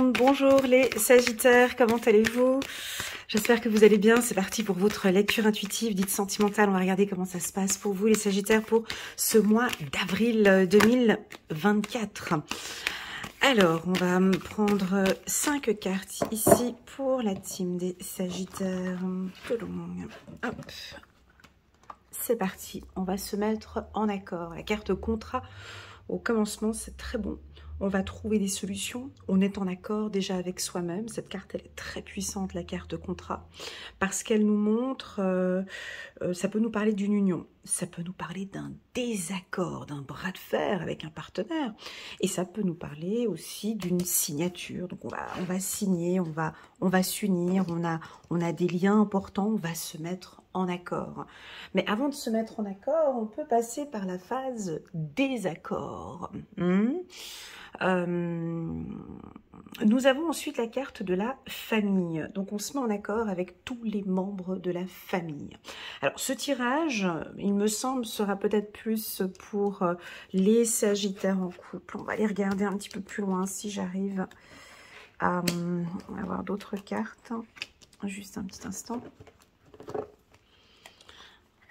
monde, bonjour les Sagittaires, comment allez-vous? J'espère que vous allez bien. C'est parti pour votre lecture intuitive dite sentimentale. On va regarder comment ça se passe pour vous les Sagittaires pour ce mois d'avril 2024. Alors, on va prendre 5 cartes ici pour la team des Sagittaires. Hop. C'est parti, on va se mettre en accord. La carte contrat au commencement, c'est très bon. On va trouver des solutions. On est en accord déjà avec soi-même. Cette carte, elle est très puissante, la carte contrat, parce qu'elle nous montre, ça peut nous parler d'une union, ça peut nous parler d'un désaccord, d'un bras de fer avec un partenaire, et ça peut nous parler aussi d'une signature. Donc on va signer, on va s'unir, on a des liens importants, on va se mettre en accord. Mais avant de se mettre en accord, on peut passer par la phase désaccord. Nous avons ensuite la carte de la famille. Donc on se met en accord avec tous les membres de la famille. Alors ce tirage, il me semble, sera peut-être plus pour les Sagittaires en couple. On va aller regarder un petit peu plus loin si j'arrive à avoir d'autres cartes. Juste un petit instant.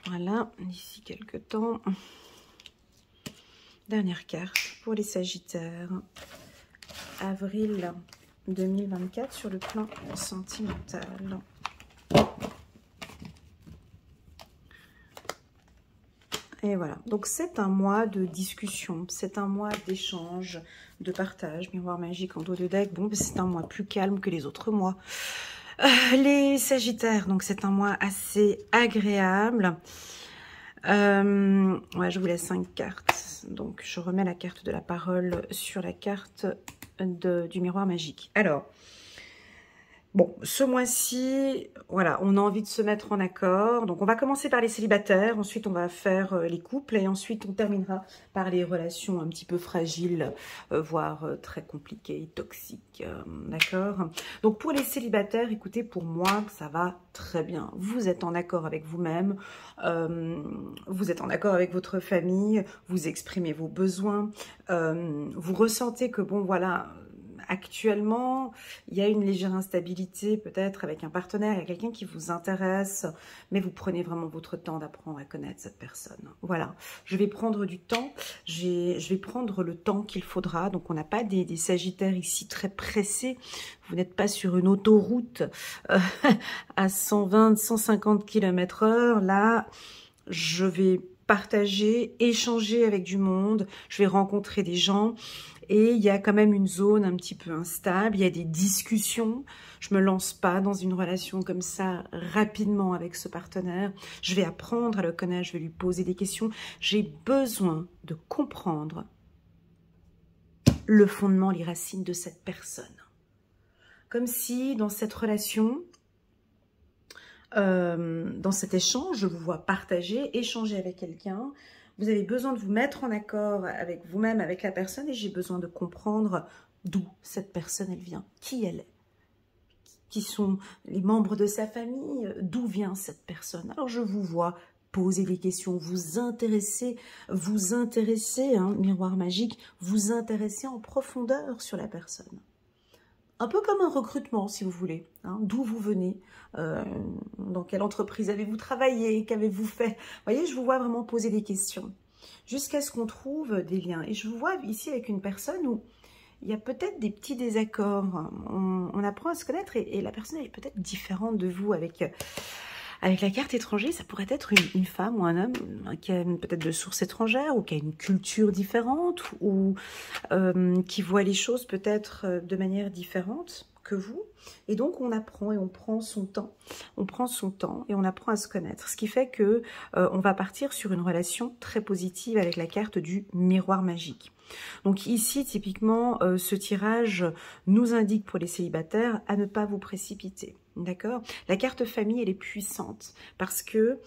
Voilà, d'ici quelques temps. Dernière carte pour les Sagittaires. Avril 2024 sur le plan sentimental. Et voilà, donc c'est un mois de discussion, c'est un mois d'échange, de partage. Miroir magique en dos de deck, bon, c'est un mois plus calme que les autres mois. Les Sagittaires, donc c'est un mois assez agréable. Ouais, je vous laisse 5 cartes. Donc, je remets la carte de la parole sur la carte du miroir magique. Alors, bon, ce mois-ci, voilà, on a envie de se mettre en accord. Donc, on va commencer par les célibataires. Ensuite, on va faire les couples. Et ensuite, on terminera par les relations un petit peu fragiles, voire très compliquées, toxiques. D'accord? Donc, pour les célibataires, écoutez, pour moi, ça va très bien. Vous êtes en accord avec vous-même. Vous êtes en accord avec votre famille. Vous exprimez vos besoins. Vous ressentez que, bon, voilà... Actuellement, il y a une légère instabilité peut-être avec un partenaire, il y a quelqu'un qui vous intéresse, mais vous prenez vraiment votre temps d'apprendre à connaître cette personne. Voilà, je vais prendre du temps, je vais prendre le temps qu'il faudra. Donc on n'a pas des Sagittaires ici très pressés, vous n'êtes pas sur une autoroute à 120, 150 km/h. Là, je vais partager, échanger avec du monde, je vais rencontrer des gens. Et il y a quand même une zone un petit peu instable, il y a des discussions. Je ne me lance pas dans une relation comme ça rapidement avec ce partenaire. Je vais apprendre à le connaître, je vais lui poser des questions. J'ai besoin de comprendre le fondement, les racines de cette personne. Comme si dans cette relation, dans cet échange, je vous vois partager, échanger avec quelqu'un. Vous avez besoin de vous mettre en accord avec vous-même, avec la personne, et j'ai besoin de comprendre d'où cette personne, elle vient, qui elle est, qui sont les membres de sa famille, d'où vient cette personne. Alors je vous vois poser des questions, vous intéresser, hein, miroir magique, vous intéresser en profondeur sur la personne. Un peu comme un recrutement, si vous voulez. Hein, d'où vous venez, dans quelle entreprise avez-vous travaillé, qu'avez-vous fait. Vous voyez, je vous vois vraiment poser des questions. Jusqu'à ce qu'on trouve des liens. Et je vous vois ici avec une personne où il y a peut-être des petits désaccords. On apprend à se connaître et la personne est peut-être différente de vous avec la carte étranger. Ça pourrait être une femme ou un homme qui a peut-être de source étrangère ou qui a une culture différente ou qui voit les choses peut-être de manière différente que vous. Et donc on apprend et on prend son temps. On prend son temps et on apprend à se connaître. Ce qui fait que on va partir sur une relation très positive avec la carte du miroir magique. Donc ici, typiquement, ce tirage nous indique pour les célibataires à ne pas vous précipiter. D'accord? La carte famille, elle est puissante parce que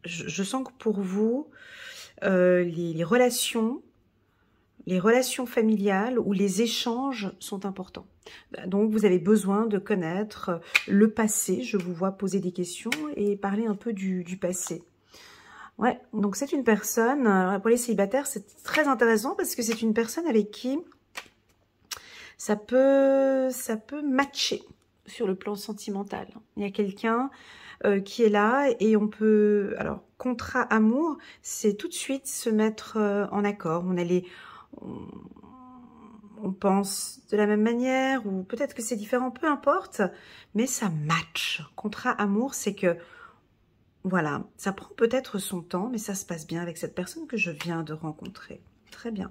je sens que pour vous, les relations familiales ou les échanges sont importants. Donc, vous avez besoin de connaître le passé. Je vous vois poser des questions et parler un peu du passé. Ouais, donc c'est une personne, pour les célibataires, c'est très intéressant parce que c'est une personne avec qui ça peut matcher sur le plan sentimental. Il y a quelqu'un qui est là et on peut... Alors, contrat amour, c'est tout de suite se mettre en accord. On pense de la même manière ou peut-être que c'est différent, peu importe, mais ça match. Contrat amour, c'est que, voilà, ça prend peut-être son temps, mais ça se passe bien avec cette personne que je viens de rencontrer. Très bien.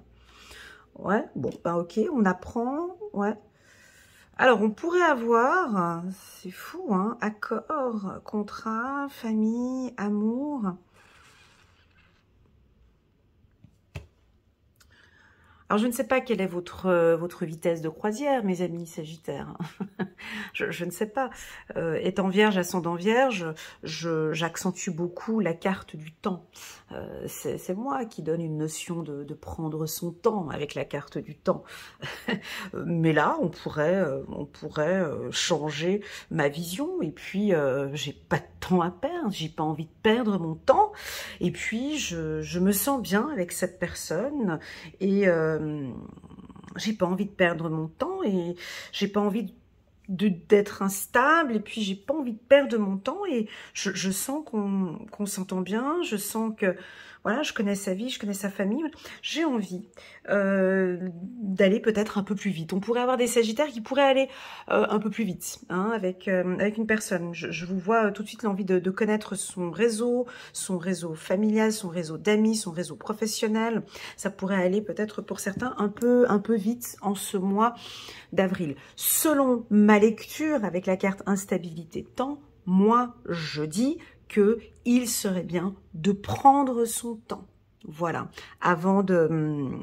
Ouais, bon, bah ok, on apprend, ouais. Alors, on pourrait avoir, c'est fou, hein, accord, contrat, famille, amour. Alors, je ne sais pas quelle est votre vitesse de croisière, mes amis sagittaires. Je ne sais pas. Étant vierge, ascendant vierge, j'accentue beaucoup la carte du temps. C'est moi qui donne une notion de prendre son temps avec la carte du temps. Mais là, on pourrait changer ma vision. Et puis, j'ai pas de temps à perdre. J'ai pas envie de perdre mon temps. Et puis, je me sens bien avec cette personne. Et j'ai pas envie de perdre mon temps. Et j'ai pas envie d'être instable, et puis j'ai pas envie de perdre mon temps, et je sens qu'on s'entend bien, je sens que voilà, je connais sa vie, je connais sa famille, j'ai envie d'aller peut-être un peu plus vite. On pourrait avoir des sagittaires qui pourraient aller un peu plus vite avec une personne. Je vous vois tout de suite l'envie de connaître son réseau familial, son réseau d'amis, son réseau professionnel. Ça pourrait aller peut-être pour certains un peu vite en ce mois d'avril. Selon ma lecture avec la carte instabilité temps, moi je dis qu'il serait bien de prendre son temps. Voilà, avant de...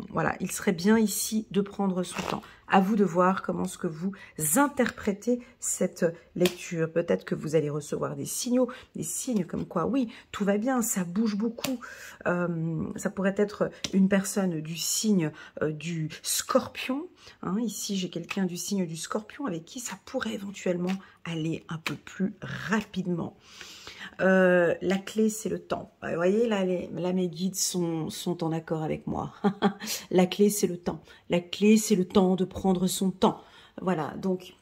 voilà, il serait bien ici de prendre son temps. À vous de voir comment est-ce que vous interprétez cette lecture. Peut-être que vous allez recevoir des signaux, des signes comme quoi, oui, tout va bien, ça bouge beaucoup. Ça pourrait être une personne du signe du Scorpion. Ici, j'ai quelqu'un du signe du Scorpion avec qui ça pourrait éventuellement aller un peu plus rapidement. La clé, c'est le temps. Vous voyez, là mes guides sont en accord avec moi. La clé, c'est le temps. La clé, c'est le temps de prendre son temps. Voilà, donc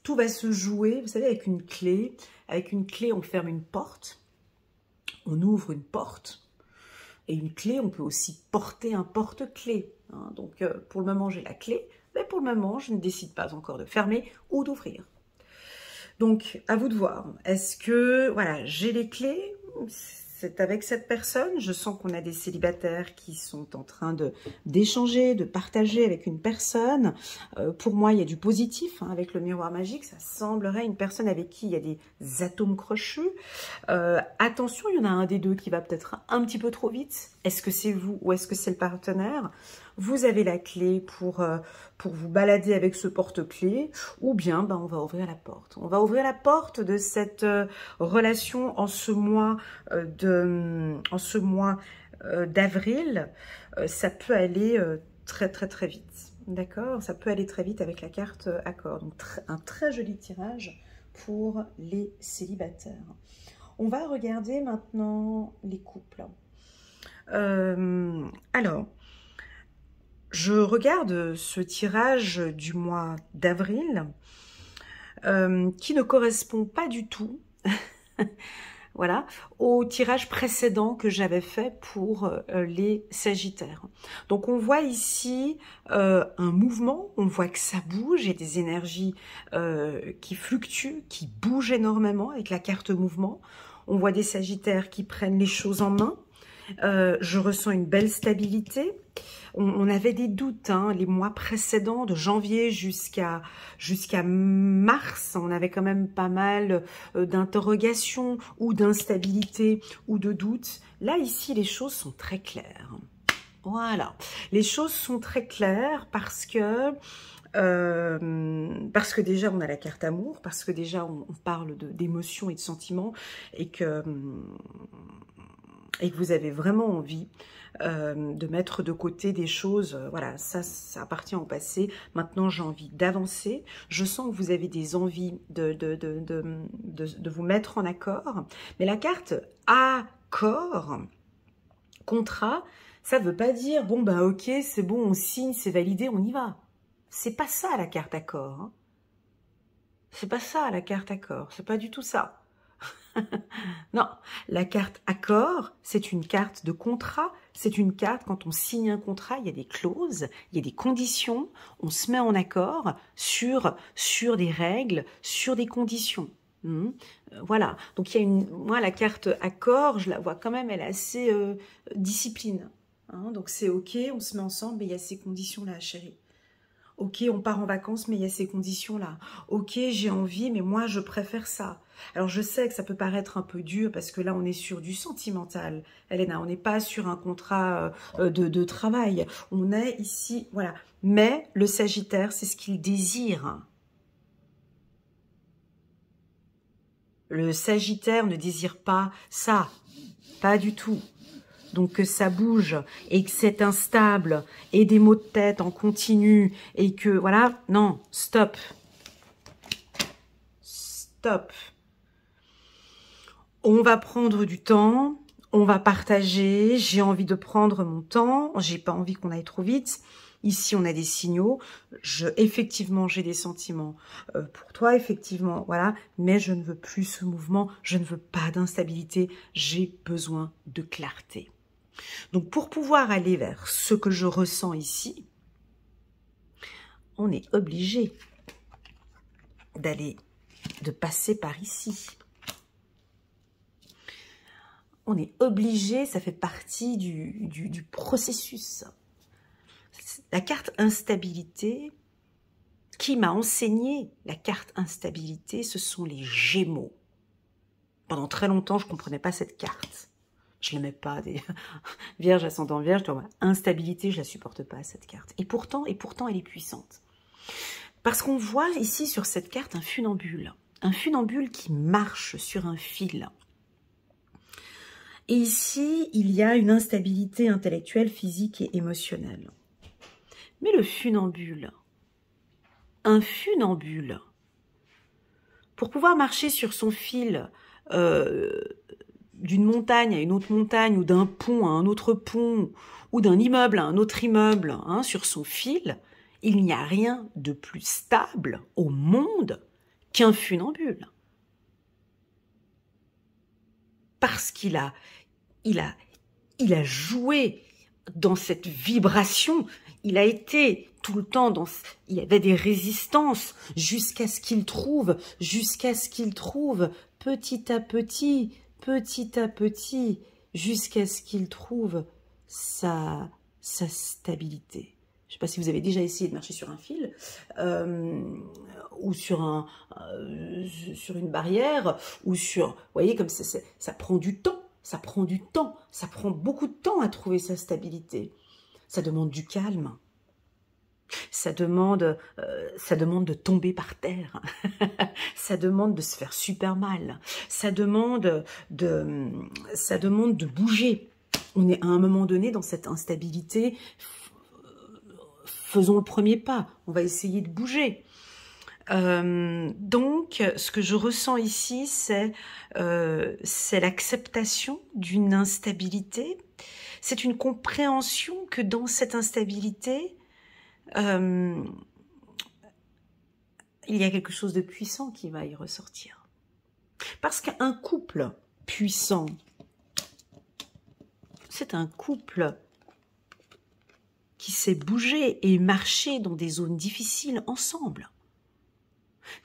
tout va se jouer, vous savez, avec une clé. Avec une clé, on ferme une porte. On ouvre une porte. Et une clé, on peut aussi porter un porte-clé. Donc, pour le moment, j'ai la clé. Mais pour le moment, je ne décide pas encore de fermer ou d'ouvrir. Donc, à vous de voir. Est-ce que, voilà, j'ai les clés, c'est avec cette personne. Je sens qu'on a des célibataires qui sont en train d'échanger, de partager avec une personne. Pour moi, il y a du positif avec le miroir magique. Ça semblerait une personne avec qui il y a des atomes crochus. Attention, il y en a un des deux qui va peut-être un petit peu trop vite. Est-ce que c'est vous ou est-ce que c'est le partenaire ? Vous avez la clé pour vous balader avec ce porte-clés, ou bien on va ouvrir la porte. On va ouvrir la porte de cette relation en ce mois d'avril. Ça peut aller très très vite. D'accord? Ça peut aller très vite avec la carte accord. Donc un très joli tirage pour les célibataires. On va regarder maintenant les couples. Alors, je regarde ce tirage du mois d'avril qui ne correspond pas du tout voilà, au tirage précédent que j'avais fait pour les Sagittaires. Donc on voit ici un mouvement, on voit que ça bouge, il y a des énergies qui fluctuent, qui bougent énormément avec la carte mouvement. On voit des Sagittaires qui prennent les choses en main. Je ressens une belle stabilité. On avait des doutes, les mois précédents, de janvier jusqu'à mars, on avait quand même pas mal d'interrogations ou d'instabilité ou de doutes. Là, ici, les choses sont très claires. Voilà, les choses sont très claires parce que déjà, on a la carte amour, parce que déjà, on parle d'émotions et de sentiments, et que vous avez vraiment envie de mettre de côté des choses, voilà, ça appartient au passé. Maintenant, j'ai envie d'avancer. Je sens que vous avez des envies de vous mettre en accord. Mais la carte accord, contrat, ça ne veut pas dire, bon, ok, c'est bon, on signe, c'est validé, on y va. C'est pas ça la carte accord. Hein. C'est pas ça la carte accord. C'est pas du tout ça. Non, la carte accord, c'est une carte de contrat. C'est une carte, quand on signe un contrat, il y a des clauses, il y a des conditions. On se met en accord sur des règles, sur des conditions. Voilà. Donc, il y a moi, la carte accord, je la vois quand même, elle est assez discipline. Hein. Donc, c'est OK, on se met ensemble, mais il y a ces conditions-là, chérie. Ok, on part en vacances, mais il y a ces conditions-là. Ok, j'ai envie, mais moi, je préfère ça. Alors, je sais que ça peut paraître un peu dur, parce que là, on est sur du sentimental, Elena. On n'est pas sur un contrat de travail. On est ici, voilà. Mais le Sagittaire, c'est ce qu'il désire. Le Sagittaire ne désire pas ça. Pas du tout. Donc que ça bouge et que c'est instable et des maux de tête en continu et que voilà, non, stop. Stop. On va prendre du temps, on va partager, j'ai envie de prendre mon temps, j'ai pas envie qu'on aille trop vite. Ici, on a des signaux. Effectivement, j'ai des sentiments pour toi, effectivement, voilà. Mais je ne veux plus ce mouvement, je ne veux pas d'instabilité, j'ai besoin de clarté. Donc, pour pouvoir aller vers ce que je ressens ici, on est obligé de passer par ici. On est obligé, ça fait partie du processus. La carte instabilité, qui m'a enseigné la carte instabilité, ce sont les Gémeaux. Pendant très longtemps, je ne comprenais pas cette carte. Je l'aimais pas. Vierge, ascendant Vierge, instabilité, je la supporte pas, cette carte. Et pourtant, elle est puissante. Parce qu'on voit ici sur cette carte un funambule. Un funambule qui marche sur un fil. Et ici, il y a une instabilité intellectuelle, physique et émotionnelle. Mais le funambule, un funambule, pour pouvoir marcher sur son fil d'une montagne à une autre montagne, ou d'un pont à un autre pont, ou d'un immeuble à un autre immeuble, hein, sur son fil, il n'y a rien de plus stable au monde qu'un funambule. Parce qu'il a joué dans cette vibration, il a été tout le temps il y avait des résistances jusqu'à ce qu'il trouve petit à petit, jusqu'à ce qu'il trouve sa stabilité. Je ne sais pas si vous avez déjà essayé de marcher sur un fil ou sur une barrière ou sur, vous voyez, comme ça prend du temps. Ça prend du temps, ça prend beaucoup de temps à trouver sa stabilité. Ça demande du calme. Ça demande de tomber par terre. Ça demande de se faire super mal. Ça demande de bouger. On est à un moment donné dans cette instabilité. Faisons le premier pas. On va essayer de bouger. Donc, ce que je ressens ici, c'est l'acceptation d'une instabilité. C'est une compréhension que dans cette instabilité, il y a quelque chose de puissant qui va y ressortir. Parce qu'un couple puissant, c'est un couple qui sait bouger et marcher dans des zones difficiles ensemble.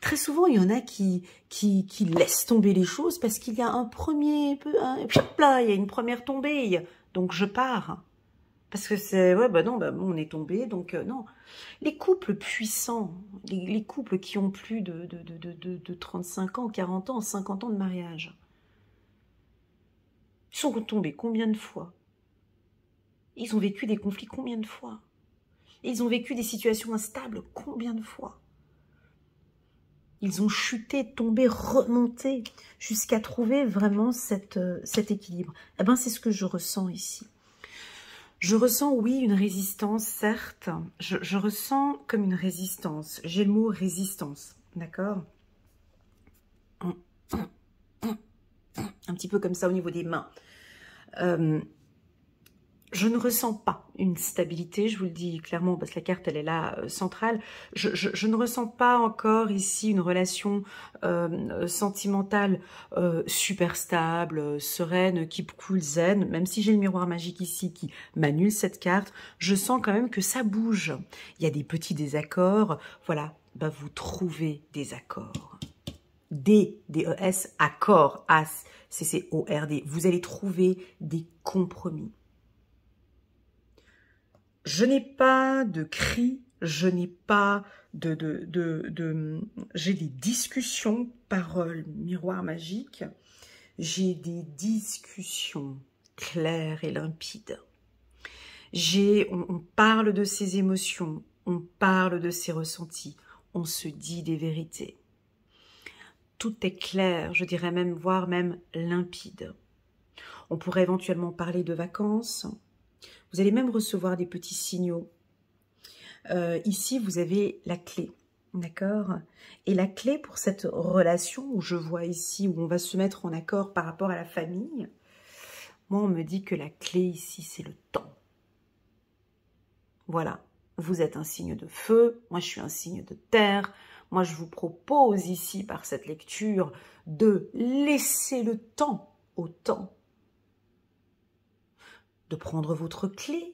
Très souvent, il y en a qui laissent tomber les choses parce qu'il y a il y a une première tombée, donc je pars. Parce que c'est, ouais, bon, on est tombé, donc non. Les couples puissants, les couples qui ont plus de 35 ans, 40 ans, 50 ans de mariage, ils sont tombés combien de fois? Ils ont vécu des conflits combien de fois? Ils ont vécu des situations instables combien de fois? Ils ont chuté, tombé, remonté, jusqu'à trouver vraiment cet équilibre. Eh bien, c'est ce que je ressens ici. Je ressens, oui, une résistance, certes. Je ressens comme une résistance. J'ai le mot résistance, d'accord? Un petit peu comme ça au niveau des mains. je ne ressens pas une stabilité, je vous le dis clairement, parce que la carte, elle est là, centrale. Je ne ressens pas encore ici une relation sentimentale super stable, sereine, keep cool, zen. Même si j'ai le miroir magique ici qui m'annule cette carte, je sens quand même que ça bouge. Il y a des petits désaccords. Voilà, bah, vous trouvez des accords. D-E-S, accord, C-C-O-R-D. Vous allez trouver des compromis. Je n'ai pas de cris, je n'ai pas j'ai des discussions, paroles, miroir magique. J'ai des discussions claires et limpides. On parle de ses émotions, on parle de ses ressentis, on se dit des vérités. Tout est clair, je dirais même, voire même limpide. On pourrait éventuellement parler de vacances. Vous allez même recevoir des petits signaux. Ici, vous avez la clé, d'accord? Et la clé pour cette relation, où je vois ici, où on va se mettre en accord par rapport à la famille, moi, on me dit que la clé ici, c'est le temps. Voilà, vous êtes un signe de feu, moi, je suis un signe de terre. Moi, je vous propose ici, par cette lecture, de laisser le temps au temps, de prendre votre clé,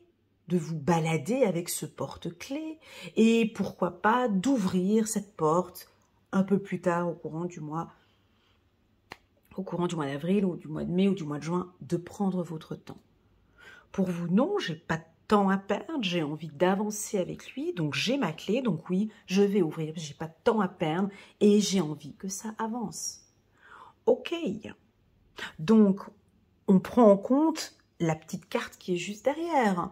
de vous balader avec ce porte-clés et pourquoi pas d'ouvrir cette porte un peu plus tard au courant du mois d'avril ou du mois de mai ou du mois de juin, de prendre votre temps. Pour vous, non, j'ai pas de temps à perdre, j'ai envie d'avancer avec lui, donc j'ai ma clé, donc oui, je vais ouvrir, j'ai pas de temps à perdre et j'ai envie que ça avance. Ok, donc on prend en compte la petite carte qui est juste derrière,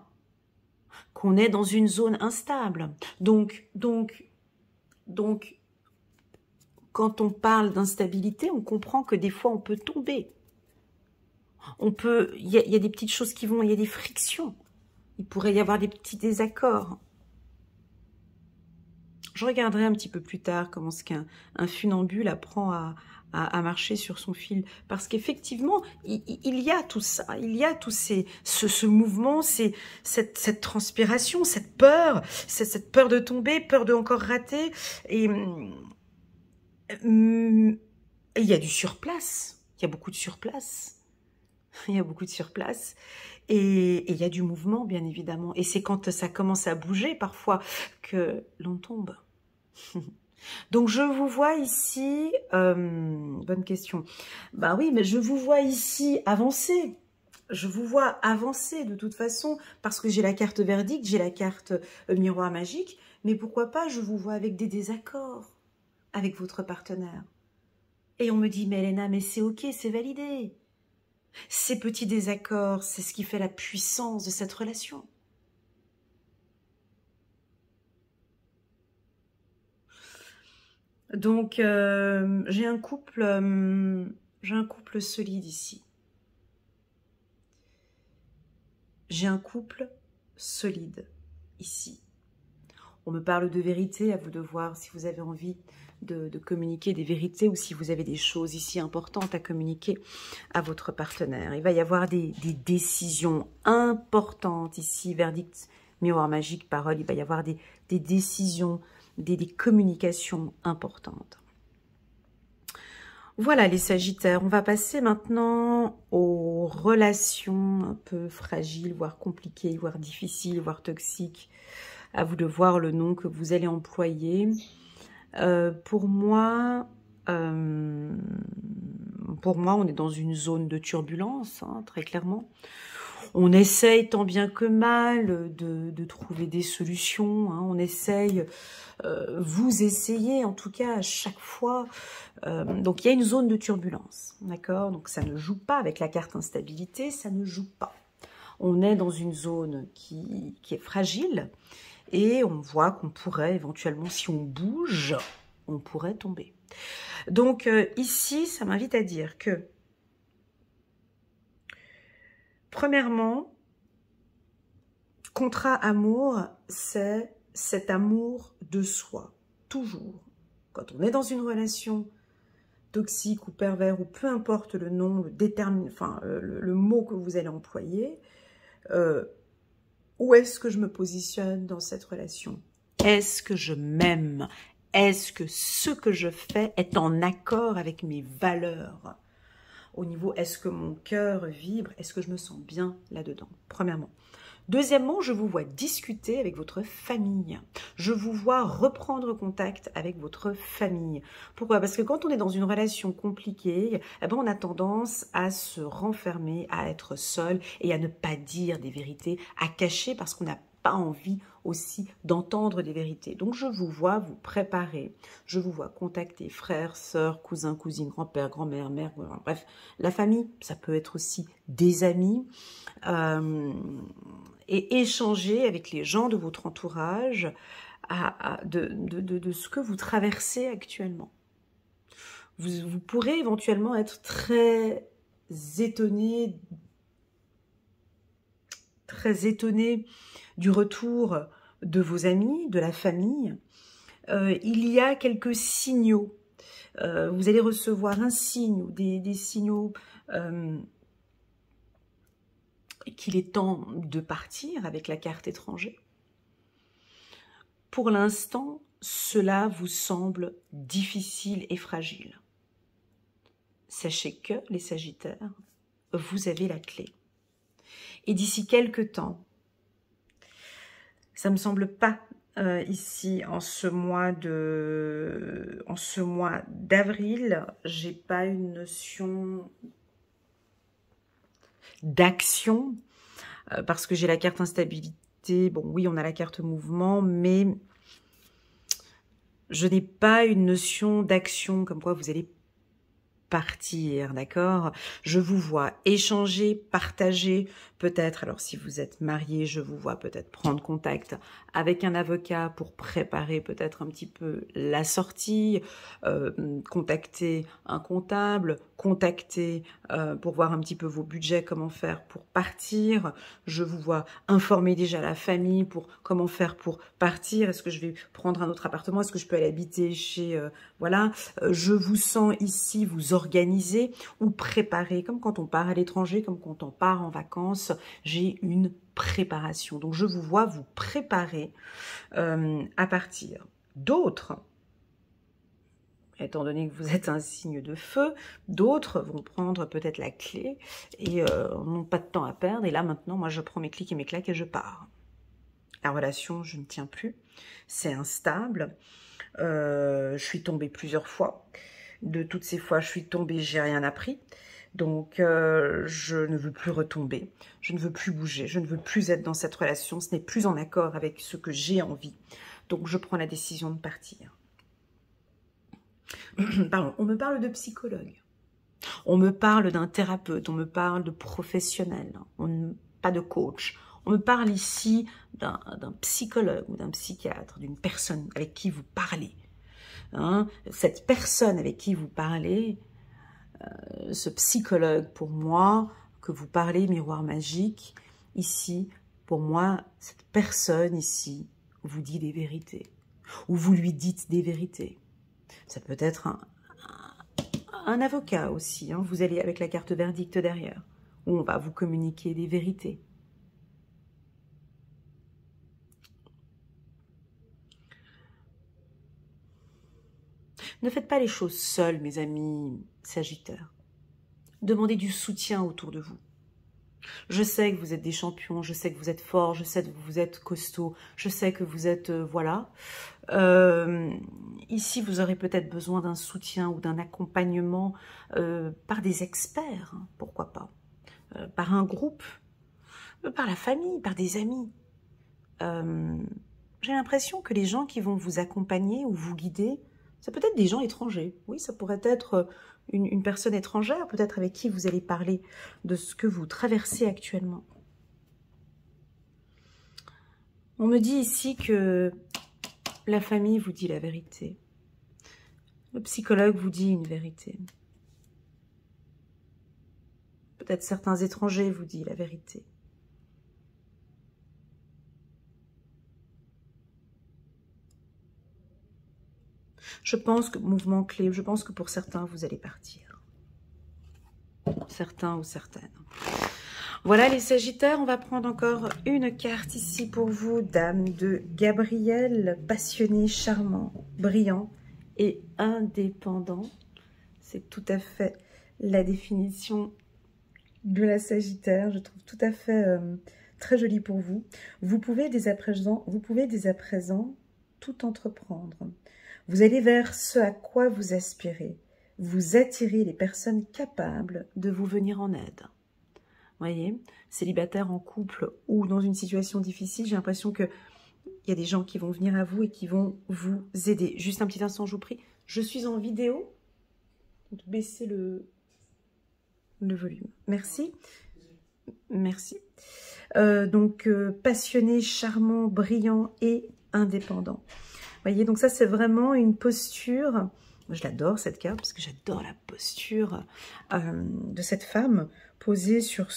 qu'on est dans une zone instable. Donc, quand on parle d'instabilité, on comprend que des fois, on peut tomber. Il y a des petites choses qui vont, il y a des frictions. Il pourrait y avoir des petits désaccords. Je regarderai un petit peu plus tard comment est-ce qu'un funambule apprend à marcher sur son fil. Parce qu'effectivement, il y a tout ça, il y a tout ce mouvement, cette transpiration, cette peur de tomber, peur de encore rater. Et il y a du surplace, il y a beaucoup de surplace. Il y a beaucoup de surplace. Et il y a du mouvement, bien évidemment. Et c'est quand ça commence à bouger, parfois, que l'on tombe. Donc, je vous vois ici... bonne question. Bah oui, mais je vous vois ici avancer. Je vous vois avancer de toute façon, parce que j'ai la carte verdict, j'ai la carte miroir magique. Mais pourquoi pas, je vous vois avec des désaccords avec votre partenaire. Et on me dit, mais Elena, mais c'est ok, c'est validé. Ces petits désaccords, c'est ce qui fait la puissance de cette relation. Donc, j'ai un couple solide ici. J'ai un couple solide ici. On me parle de vérité, à vous de voir si vous avez envie de communiquer des vérités ou si vous avez des choses ici importantes à communiquer à votre partenaire. Il va y avoir des décisions importantes ici, verdict, miroir magique, parole. Il va y avoir des décisions, des communications importantes. Voilà les Sagittaires, on va passer maintenant aux relations un peu fragiles, voire compliquées, voire difficiles, voire toxiques. À vous de voir le nom que vous allez employer. Pour moi, on est dans une zone de turbulence, hein, très clairement. On essaye tant bien que mal de trouver des solutions. Hein, on essaye, vous essayez en tout cas à chaque fois. Donc il y a une zone de turbulence, d'accord? Donc ça ne joue pas avec la carte instabilité, ça ne joue pas. On est dans une zone qui est fragile. Et on voit qu'on pourrait éventuellement, si on bouge, on pourrait tomber. Donc ici, ça m'invite à dire que, premièrement, contrat amour, c'est cet amour de soi, toujours. Quand on est dans une relation toxique ou pervers, ou peu importe le nom, le mot que vous allez employer, Où est-ce que je me positionne dans cette relation? Est-ce que je m'aime? Est-ce que ce que je fais est en accord avec mes valeurs? Au niveau, est-ce que mon cœur vibre? Est-ce que je me sens bien là-dedans? Premièrement. Deuxièmement, je vous vois discuter avec votre famille. Je vous vois reprendre contact avec votre famille. Pourquoi? Parce que quand on est dans une relation compliquée, eh ben on a tendance à se renfermer, à être seul et à ne pas dire des vérités, à cacher parce qu'on n'a pas envie aussi d'entendre des vérités. Donc je vous vois vous préparer, je vous vois contacter frères, sœurs, cousins, cousines, grand-père, grand-mère, mère, bref, la famille, ça peut être aussi des amis, et échanger avec les gens de votre entourage de ce que vous traversez actuellement. Vous pourrez éventuellement être très étonné du retour de vos amis, de la famille. Il y a quelques signaux. Vous allez recevoir un signe ou des signaux qu'il est temps de partir avec la carte étranger. Pour l'instant, cela vous semble difficile et fragile. Sachez que, les Sagittaires, vous avez la clé. Et d'ici quelques temps, ça ne me semble pas ici en ce mois d'avril, j'ai pas une notion d'action parce que j'ai la carte instabilité. Bon, oui, on a la carte mouvement, mais je n'ai pas une notion d'action comme quoi vous allez partir, d'accord? Je vous vois échanger, partager, peut-être, alors si vous êtes marié, je vous vois peut-être prendre contact avec un avocat pour préparer peut-être un petit peu la sortie, contacter un comptable, contacter pour voir un petit peu vos budgets, comment faire pour partir. Je vous vois informer déjà la famille pour comment faire pour partir. Est-ce que je vais prendre un autre appartement? Est-ce que je peux aller habiter chez... voilà, je vous sens ici vous organiser ou préparer, comme quand on part à l'étranger, comme quand on part en vacances, j'ai une préparation. Donc je vous vois vous préparer à partir. D'autres, étant donné que vous êtes un signe de feu, d'autres vont prendre peut-être la clé et n'ont pas de temps à perdre. Et là maintenant, moi je prends mes clics et mes claques et je pars. La relation, je ne tiens plus, c'est instable. Je suis tombée plusieurs fois. De toutes ces fois, je suis tombée, j'ai rien appris. Donc, je ne veux plus retomber. Je ne veux plus bouger. Je ne veux plus être dans cette relation. Ce n'est plus en accord avec ce que j'ai envie. Donc, je prends la décision de partir. Pardon, on me parle de psychologue. On me parle d'un thérapeute. On me parle de professionnel. Pas de coach. On me parle ici d'un psychologue ou d'un psychiatre, d'une personne avec qui vous parlez. Hein, cette personne avec qui vous parlez, ce psychologue pour moi, que vous parlez, miroir magique, ici, pour moi, cette personne ici vous dit des vérités, ou vous lui dites des vérités. Ça peut être un avocat aussi, hein, vous allez avec la carte verdict derrière, où on va vous communiquer des vérités. Ne faites pas les choses seuls, mes amis Sagittaires. Demandez du soutien autour de vous. Je sais que vous êtes des champions, je sais que vous êtes forts, je sais que vous êtes costauds, je sais que vous êtes... voilà. Ici, vous aurez peut-être besoin d'un soutien ou d'un accompagnement par des experts, hein, pourquoi pas. Par un groupe, par la famille, par des amis. J'ai l'impression que les gens qui vont vous accompagner ou vous guider, c'est peut-être des gens étrangers. Oui, ça pourrait être une personne étrangère, peut-être avec qui vous allez parler de ce que vous traversez actuellement. On me dit ici que la famille vous dit la vérité. Le psychologue vous dit une vérité. Peut-être certains étrangers vous disent la vérité. Je pense que, mouvement clé, je pense que pour certains, vous allez partir. Certains ou certaines. Voilà les Sagittaires, on va prendre encore une carte ici pour vous. Dame de Gabriel, passionné, charmant, brillant et indépendant. C'est tout à fait la définition de la Sagittaire. Je trouve tout à fait très jolie pour vous. Vous pouvez dès à présent tout entreprendre. Vous allez vers ce à quoi vous aspirez. Vous attirez les personnes capables de vous venir en aide. Voyez, célibataire, en couple ou dans une situation difficile, j'ai l'impression qu'il y a des gens qui vont venir à vous et qui vont vous aider. Juste un petit instant, je vous prie. Je suis en vidéo. Baissez le volume. Merci. Merci. Passionné, charmant, brillant et indépendant. Voyez, donc ça, c'est vraiment une posture. Je l'adore, cette carte, parce que j'adore la posture de cette femme posée sur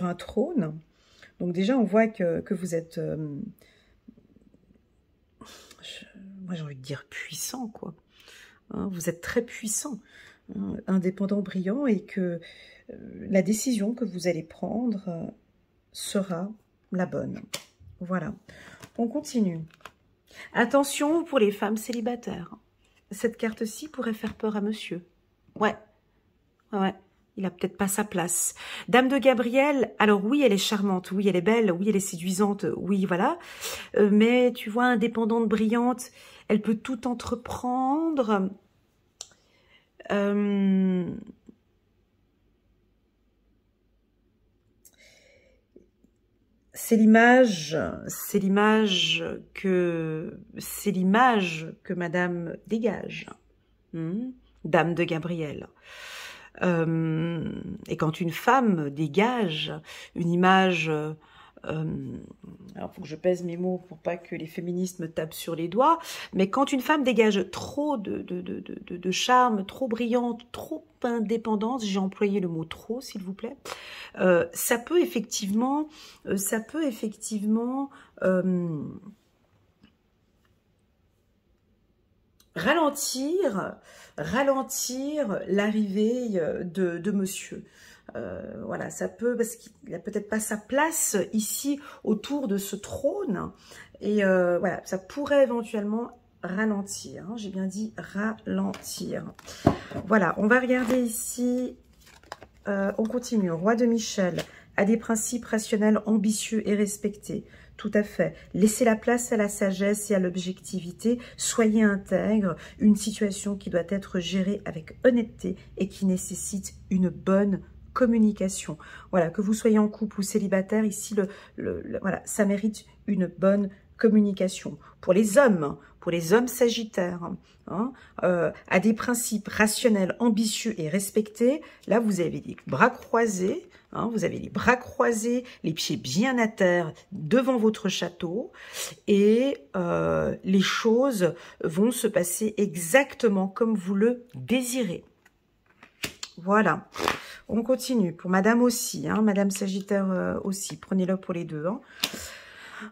un trône. Donc déjà, on voit que vous êtes, moi j'ai envie de dire puissant, quoi. Hein, vous êtes très puissant, hein, indépendant, brillant, et que la décision que vous allez prendre sera la bonne. Voilà. On continue. Attention pour les femmes célibataires. Cette carte-ci pourrait faire peur à monsieur. Ouais. Il a peut-être pas sa place. Dame de Gabriel, alors oui, elle est charmante, oui, elle est belle, oui, elle est séduisante, oui, voilà. Mais tu vois, indépendante, brillante, elle peut tout entreprendre. C'est l'image que Madame dégage. Dame de Gabriel. Et quand une femme dégage une image, alors il faut que je pèse mes mots pour pas que les féministes me tapent sur les doigts, mais quand une femme dégage trop de charme, trop brillante, trop indépendante, j'ai employé le mot trop s'il vous plaît, ça peut effectivement ralentir l'arrivée de monsieur. Voilà, ça peut, parce qu'il n'a peut-être pas sa place ici autour de ce trône. Et voilà, ça pourrait éventuellement ralentir. Hein, j'ai bien dit ralentir. Voilà, on va regarder ici. On continue. Roi de Michel a des principes rationnels, ambitieux et respectés. Tout à fait. Laissez la place à la sagesse et à l'objectivité. Soyez intègre. Une situation qui doit être gérée avec honnêteté et qui nécessite une bonne communication. Voilà, que vous soyez en couple ou célibataire, ici, voilà, ça mérite une bonne communication. Pour les hommes sagittaires, hein, à des principes rationnels, ambitieux et respectés, là, vous avez les bras croisés, hein, vous avez les bras croisés, les pieds bien à terre devant votre château, et les choses vont se passer exactement comme vous le désirez. Voilà. On continue. Pour Madame aussi, hein, Madame Sagittaire aussi. Prenez-le pour les deux. Hein.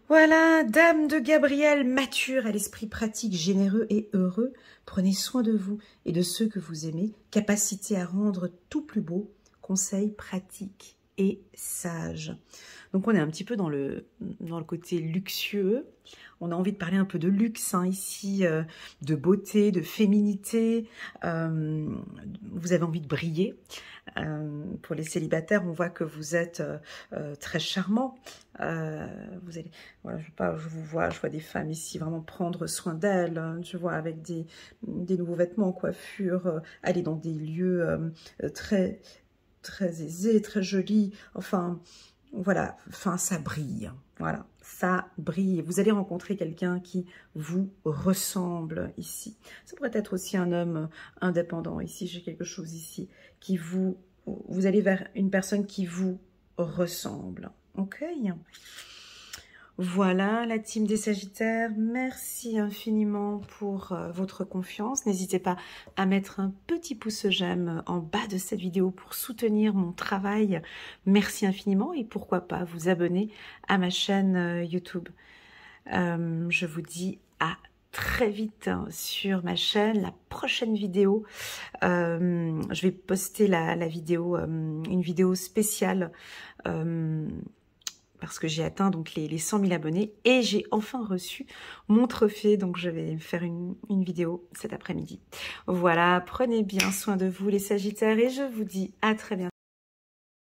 Voilà, Dame de Gabriel, mature à l'esprit pratique, généreux et heureux. Prenez soin de vous et de ceux que vous aimez. Capacité à rendre tout plus beau. Conseil pratique et sage. Donc on est un petit peu dans le côté luxueux. On a envie de parler un peu de luxe hein, ici, de beauté, de féminité. Vous avez envie de briller. Pour les célibataires, on voit que vous êtes très charmant. Vous allez, voilà, je vois des femmes ici vraiment prendre soin d'elles. Hein, je vois avec des nouveaux vêtements, coiffure, aller dans des lieux très aisés, très jolis. Enfin, voilà, enfin ça brille. Voilà, ça brille. Vous allez rencontrer quelqu'un qui vous ressemble ici. Ça pourrait être aussi un homme indépendant. Ici, j'ai quelque chose ici qui vous allez vers une personne qui vous ressemble. Ok. Voilà la team des Sagittaires. Merci infiniment pour votre confiance. N'hésitez pas à mettre un petit pouce j'aime en bas de cette vidéo pour soutenir mon travail. Merci infiniment et pourquoi pas vous abonner à ma chaîne YouTube. Je vous dis à très vite sur ma chaîne. La prochaine vidéo, je vais poster la vidéo, une vidéo spéciale parce que j'ai atteint donc les 100 000 abonnés et j'ai enfin reçu mon trophée. Donc je vais faire une vidéo cet après-midi. Voilà, prenez bien soin de vous les Sagittaires et je vous dis à très bientôt.